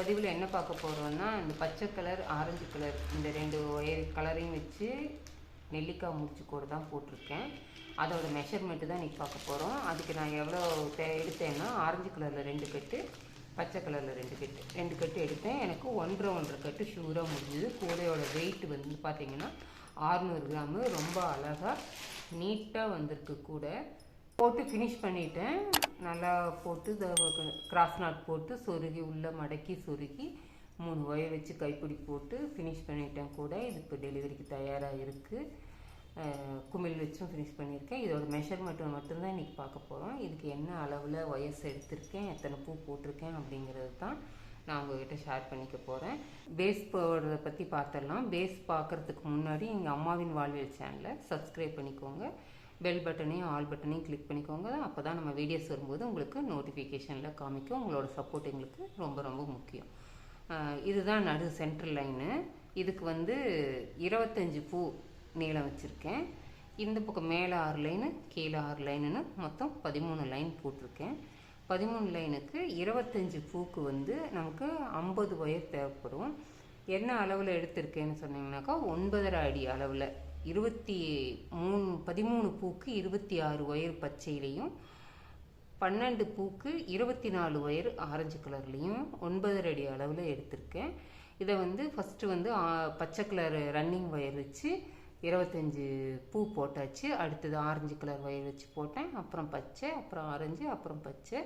பதிவில் என்ன பார்க்க போகிறோம்னா, இந்த பச்சை கலர் ஆரஞ்சு கலர் இந்த 2 ஒயர் கலரையும் வச்சு நெல்லிக்காய் முடிச்சு கூட தான் போட்டிருக்கேன். அதோட மெஷர்மெண்ட்டு தான் இன்றைக்கி பார்க்க போகிறோம். அதுக்கு நான் எவ்வளோ எடுத்தேன்னா, ஆரஞ்சு கலரில் 2 கட்டு, பச்சை கலரில் 2 கட்டு எடுத்தேன். எனக்கு 1.5 கட்டு ஷூராக முடிஞ்சுது. கூடையோட வெயிட் வந்து பார்த்திங்கன்னா 600 கிராமு. ரொம்ப அழகாக நீட்டாக வந்திருக்கு. கூட போட்டு ஃபினிஷ் பண்ணிட்டேன். நல்லா போட்டு கிராஸ் நாட் போட்டு சொருகி உள்ளே மடக்கி சொருகி 3 ஒயர் வச்சு கைப்பிடி போட்டு ஃபினிஷ் பண்ணிட்டேன். கூட இது இப்போ டெலிவரிக்கு தயாராக இருக்குது. குமிழ் வச்சும் ஃபினிஷ் பண்ணியிருக்கேன். இதோட மெஷர்மெண்ட் மட்டும்தான் இன்றைக்கி பார்க்க போகிறோம். இதுக்கு என்ன அளவில் ஒயர்ஸ் எடுத்திருக்கேன், எத்தனை பூ போட்டிருக்கேன் அப்படிங்கிறது தான் நான் உங்கள்கிட்ட ஷேர் பண்ணிக்க போகிறேன். பேஸ் போடுறத பற்றி பார்த்துடலாம். பேஸ் பார்க்குறதுக்கு முன்னாடி எங்கள் அம்மாவின் வாழ்வியல் சேனலை சப்ஸ்கிரைப் பண்ணிக்கோங்க. பெல் பட்டனையும் ஆல் பட்டனையும் கிளிக் பண்ணிக்கோங்க. அப்போ தான் நம்ம வீடியோஸ் வரும்போது உங்களுக்கு நோட்டிஃபிகேஷனில் காமிக்கும். உங்களோட சப்போர்ட் எங்களுக்கு ரொம்ப ரொம்ப முக்கியம். இதுதான் நடு சென்ட்ரல் லைனு. இதுக்கு வந்து 25 பூ நீளம் வச்சுருக்கேன். இந்த பக்கம் மேலே 6 லைனு, கீழே 6 லைனுன்னு மொத்தம் 13 லைன் போட்டிருக்கேன். 13 லைனுக்கு 25 பூக்கு வந்து நமக்கு 50 ஒயர் தேவைப்படும். என்ன அளவில் எடுத்திருக்கேன்னு சொன்னீங்கன்னாக்கா 9.5 அடி அளவில் 13 பூக்கு 26 ஒயர் பச்சையிலையும், 12 பூக்கு 24 ஒயர் ஆரஞ்சு கலர்லேயும் 9.5 அடி அளவில் எடுத்திருக்கேன். இதை வந்து ஃபஸ்ட்டு வந்து பச்சை கலர் ரன்னிங் ஒயர் வச்சு 25 பூ போட்டாச்சு. அடுத்தது ஆரஞ்சு கலர் ஒயர் வச்சு போட்டேன். அப்புறம் பச்சை, அப்புறம் ஆரஞ்சு, அப்புறம் பச்சை,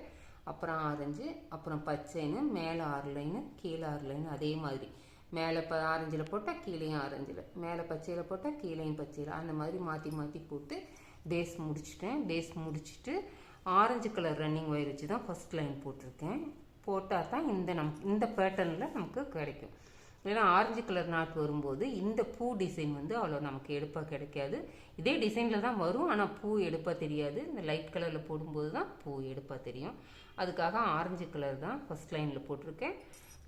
அப்புறம் ஆரஞ்சு, அப்புறம் பச்சைன்னு மேலே 6 லைனு, கீழே 6 லைனு. அதே மாதிரி மேலே ஆரஞ்சில் போட்டால் கீழேயும் ஆரஞ்சில், மேலே பச்சையில் போட்டால் கீழேயும் பச்சையில், அந்த மாதிரி மாற்றி மாற்றி போட்டு பேஸ் முடிச்சிட்டேன். பேஸ் முடிச்சுட்டு ஆரஞ்சு கலர் ரன்னிங் ஒயர் வச்சு தான் ஃபஸ்ட் லைன் போட்டிருக்கேன். போட்டால் தான் இந்த பேட்டர்னில் நமக்கு கிடைக்கும். ஏன்னா ஆரஞ்சு கலர் நாட் வரும்போது இந்த பூ டிசைன் வந்து அவ்வளோ நமக்கு எடுப்பாக கிடைக்காது. இதே டிசைனில் தான் வரும், ஆனால் பூ எடுப்பாக தெரியாது. இந்த லைட் கலரில் போடும்போது தான் பூ எடுப்பாக தெரியும். அதுக்காக ஆரஞ்சு கலர் தான் ஃபஸ்ட் லைனில் போட்டிருக்கேன்.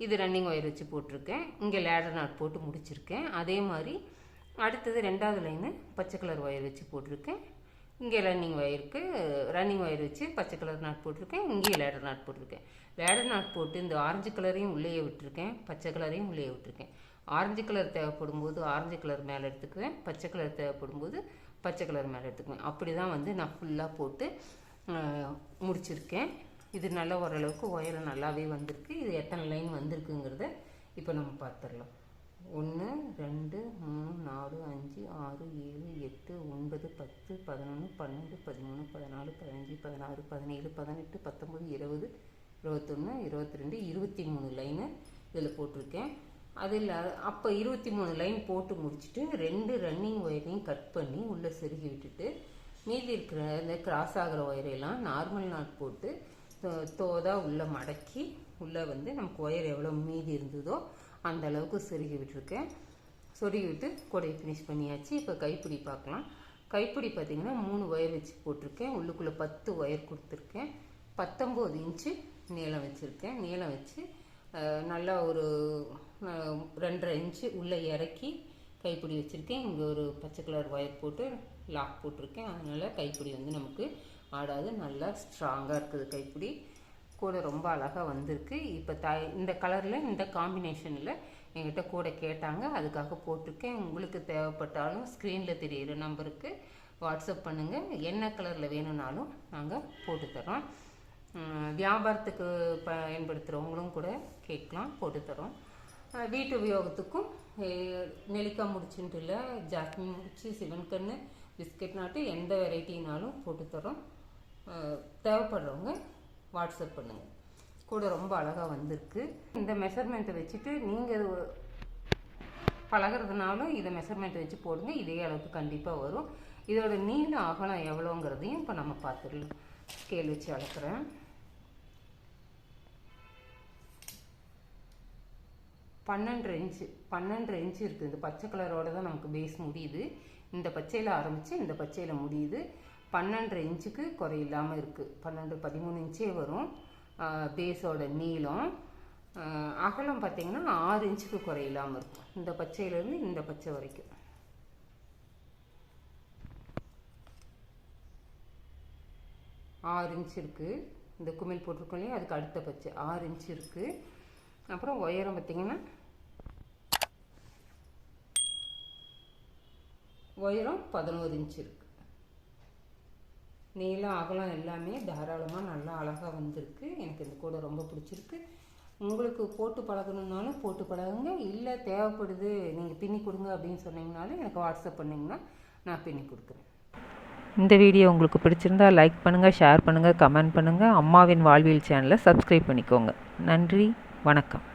இது ரன்னிங் ஒயர் வச்சு போட்டிருக்கேன். இங்கே லேடர் நாட் போட்டு முடிச்சிருக்கேன். அதே மாதிரி அடுத்தது 2வது லைனு பச்சை கலர் ஒயர் வச்சு போட்டிருக்கேன். இங்கே ரன்னிங் ஒயர் வச்சு பச்சை கலர் நாட் போட்டிருக்கேன். இங்கேயும் லேடர் நாட் போட்டிருக்கேன். லேடர் நாட் போட்டு இந்த ஆரஞ்சு கலரையும் உள்ளேயே விட்டுருக்கேன், பச்சை கலரையும் உள்ளேயே விட்டுருக்கேன். ஆரஞ்சு கலர் தேவைப்படும் போது ஆரஞ்சு கலர் மேலே எடுத்துக்குவேன், பச்சை கலர் தேவைப்படும் போது பச்சை கலர் மேலே எடுத்துக்குவேன். அப்படி தான் வந்து நான் ஃபுல்லாக போட்டு முடிச்சிருக்கேன். இது நல்ல ஓரளவுக்கு ஒயரம் நல்லாவே வந்திருக்கு. இது எத்தனை லைன் வந்திருக்குங்கிறத இப்போ நம்ம பார்த்துடலாம். 1 2 3 4 5 6 7 8 9 10 11 12 13 14 15 16 17 18 19 20 21 22 23 லைனு இதில் போட்டிருக்கேன். அதில் அப்போ 23 லைன் போட்டு முடிச்சுட்டு 2 ரன்னிங் ஒயரையும் கட் பண்ணி உள்ளே செருகி விட்டுட்டு மீதி இருக்கிற இந்த கிராஸ் ஆகிற ஒயரையெல்லாம் நார்மல் நாட் போட்டு தோதாக உள்ளே மடக்கி உள்ளே வந்து நமக்கு ஒயர் எவ்வளோ மீதி இருந்ததோ அந்த அளவுக்கு சொருகி விட்டுருக்கேன். சொருகி விட்டு கொடையை ஃபினிஷ் பண்ணியாச்சு. இப்போ கைப்பிடி பார்க்கலாம். கைப்பிடி பார்த்திங்கன்னா 3 ஒயர் வச்சு போட்டிருக்கேன். உள்ளுக்குள்ளே 10 ஒயர் கொடுத்துருக்கேன். 19 இன்ச்சு நீளம் வச்சுருக்கேன். நீளம் வச்சு நல்லா ஒரு 2.5 இன்ச்சு உள்ளே இறக்கி கைப்பிடி வச்சுருக்கேன். இங்கே ஒரு பச்சை கலர் ஒயர் போட்டு லாக் போட்டிருக்கேன். அதனால் கைப்பிடி வந்து நமக்கு ஆடாது, நல்லா ஸ்ட்ராங்காக இருக்குது. கைப்பிடி கூட ரொம்ப அழகாக வந்திருக்கு. இப்போ இந்த கலரில் இந்த காம்பினேஷனில் என்கிட்ட கூட கேட்டாங்க, அதுக்காக போட்டிருக்கேன். உங்களுக்கு தேவைப்பட்டாலும் ஸ்க்ரீனில் தெரிகிற நம்பருக்கு வாட்ஸ்அப் பண்ணுங்கள். என்ன கலரில் வேணும்னாலும் நாங்கள் போட்டுத்தரோம். வியாபாரத்துக்கு பயன்படுத்துகிறவங்களும் கூட கேட்கலாம், போட்டுத்தரோம். வீட்டு உபயோகத்துக்கும் நெல்லிக்காய் முடிச்சுன்ட்டு இல்லை, ஜாஸ்மின் முடிச்சு, சிவன் கண்ணு, பிஸ்கட் நாட்டு எந்த வெரைட்டினாலும் போட்டுத்தரோம். தேவைப்படுறவங்க வாட்ஸ்அப் பண்ணுங்கள். கூட ரொம்ப அழகாக வந்திருக்கு. இந்த மெஷர்மெண்ட்டை வச்சுட்டு நீங்கள் பழகிறதுனாலும் இதை மெஷர்மெண்ட்டை வச்சு போடுங்க. இதே அளவுக்கு கண்டிப்பாக வரும். இதோட நீள அகலம் எவ்வளோங்கிறதையும் இப்போ நம்ம பார்த்துடலாம். ஸ்கேல் வச்சு அளக்குறேன். 12 இன்ச்சு இருக்குது. இந்த பச்சை கலரோடு தான் நமக்கு பேஸ் முடியுது. இந்த பச்சையில் ஆரம்பித்து இந்த பச்சையில் முடியுது. 12 இன்ச்சுக்கு குறையில்லாமல் இருக்குது. 13 இன்ச்சே வரும் பேஸோட நீளம். அகலம் பார்த்திங்கன்னா 6 இன்ச்சுக்கு குறையில்லாமல் இருக்கும். இந்த பச்சையிலேருந்து இந்த பச்சை வரைக்கும் 6 இன்ச் இருக்குது. இந்த குமிழ் போட்டிருக்கோம் இல்லையா, அதுக்கு அடுத்த பச்சை 6 இன்ச் இருக்குது. அப்புறம் உயரம் பார்த்திங்கன்னா உயரம் 11 இன்ச் இருக்குது. நீளம் அகலம் எல்லாமே தாராளமாக நல்லா அழகாக வந்திருக்கு. எனக்கு இந்த கூடை ரொம்ப பிடிச்சிருக்கு. உங்களுக்கு போட்டு பழகணுன்னாலும் போட்டு பழகுங்க. இல்லை தேவைப்படுது நீங்கள் பின்னி கொடுங்க அப்படின்னு சொன்னீங்கனாலும் எனக்கு வாட்ஸ்அப் பண்ணிங்கன்னா நான் பின்னி கொடுக்குறேன். இந்த வீடியோ உங்களுக்கு பிடிச்சிருந்தா லைக் பண்ணுங்கள், ஷேர் பண்ணுங்கள், கமெண்ட் பண்ணுங்கள். அம்மாவின் வாழ்வியல் சேனலை சப்ஸ்கிரைப் பண்ணிக்கோங்க. நன்றி, வணக்கம்.